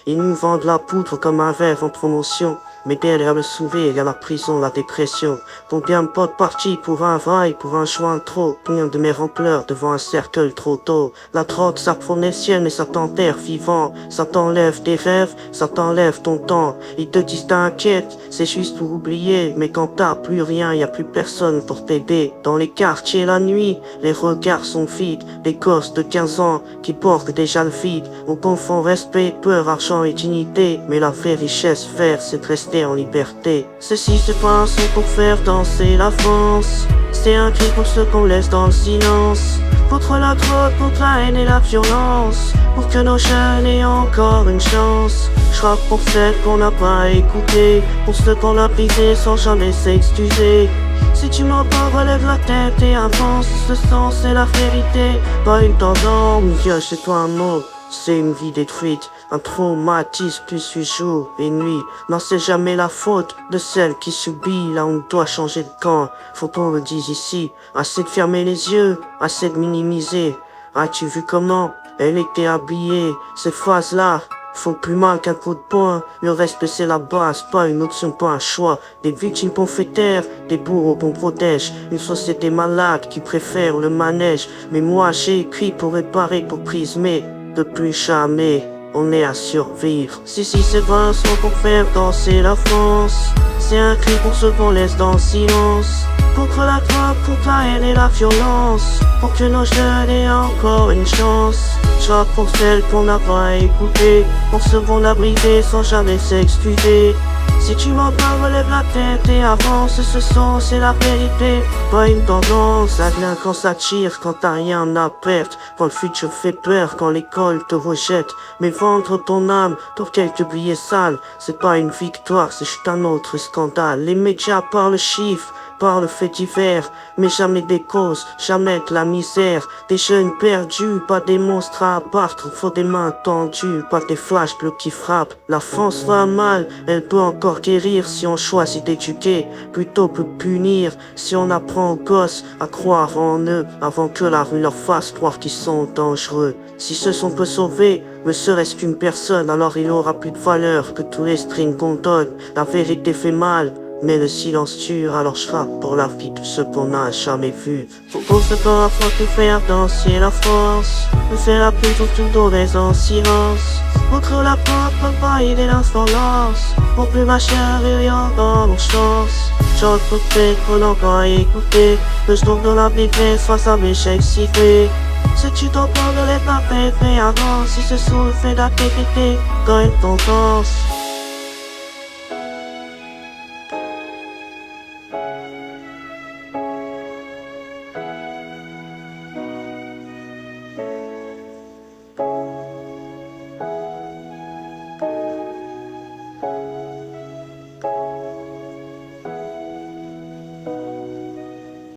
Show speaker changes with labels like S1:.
S1: Ils nous vendent la poudre comme un verre en promotion. Mais derrière le sourire, y'a la prison, la dépression. Combien de potes partis pour un vaille, pour un joint trop. Combien de mères en pleurs devant un cercueil trop tôt. La drogue, ça prend les ciels, mais ça t'enterre vivant. Ça t'enlève tes rêves, ça t'enlève ton temps. Ils te disent t'inquiète, c'est juste pour oublier. Mais quand t'as plus rien, y'a plus personne pour t'aider. Dans les quartiers la nuit, les regards sont vides. Des gosses de 15 ans qui portent déjà le vide. On confond respect, peur, argent et dignité. Mais la vraie richesse verte, c'est de rester en liberté. Ceci se passe pour faire danser la France. C'est un cri pour ceux qu'on laisse dans le silence. Contre la drogue, contre la haine et la violence. Pour que nos jeunes aient encore une chance. Je rappe pour celles qu'on n'a pas écoutées. Pour ceux qu'on a brisés sans jamais s'excuser. Si tu m'entends, relève la tête et avance. Ce sens c'est la vérité, pas une tendance. Mieux c'est toi un mot. C'est une vie détruite, un traumatisme plus jour et nuit. Non, c'est jamais la faute de celle qui subit. Là on doit changer de camp, faut qu'on le dise ici. Assez de fermer les yeux, assez de minimiser. As-tu vu comment elle était habillée? Ces phrases-là font plus mal qu'un coup de poing. Le reste c'est la base, pas une option, pas un choix. Des victimes qu'on fait taire, des bourreaux qu'on protège. Une société malade qui préfère le manège. Mais moi j'ai écrit pour réparer, pour prismer. Depuis jamais, on est à survivre. Si c'est Vincent pour faire danser la France. C'est un cri pour ceux qu'on laisse dans le silence. Contre la drogue, contre la haine et la violence. Pour que nos jeunes aient encore une chance. Je rappe pour celles qu'on n'a pas écoutées. Pour ceux qu'on a brisés sans jamais s'excuser. Si tu m'entends, relève la tête et avance. Ce son, c'est la vérité, pas une tendance. Ça vient quand ça tire, quand t'as rien à perdre. Quand le futur fait peur, quand l'école te rejette. Mais vendre ton âme pour quelques billets sales, c'est pas une victoire, c'est juste un autre scandale. Les médias parlent chiffres, parlent faits divers, mais jamais des causes, jamais de la misère. Des jeunes perdus, pas des monstres à abattre. Faut des mains tendues, pas des flashs bleus qui frappent. La France va mal, elle peut encore guérir si on choisit d'éduquer, plutôt que punir. Si on apprend aux gosses à croire en eux, avant que la rue leur fasse croire qu'ils sont dangereux. Si ce son peut sauver, ne serait-ce qu'une personne, alors il aura plus de valeur que tous les strings qu'on donne. La vérité fait mal, mais le silence tue, alors je rappe pour la vie de ceux qu'on n'a jamais vus. Faut qu'on se bat afin de faire danser la France. Me faire la pluie pour tout donner en silence. Contre la porte, papa, il est l'insolence. Pour plus ma chère, il y a dans mon chance. Chante pour peut-être qu'on n'a pas écouté. Que je tombe dans la vitesse face à mes chèques cités. Si tu t'entends de l'état fait avant. Si ce son le fait d'activité, quand une tendance.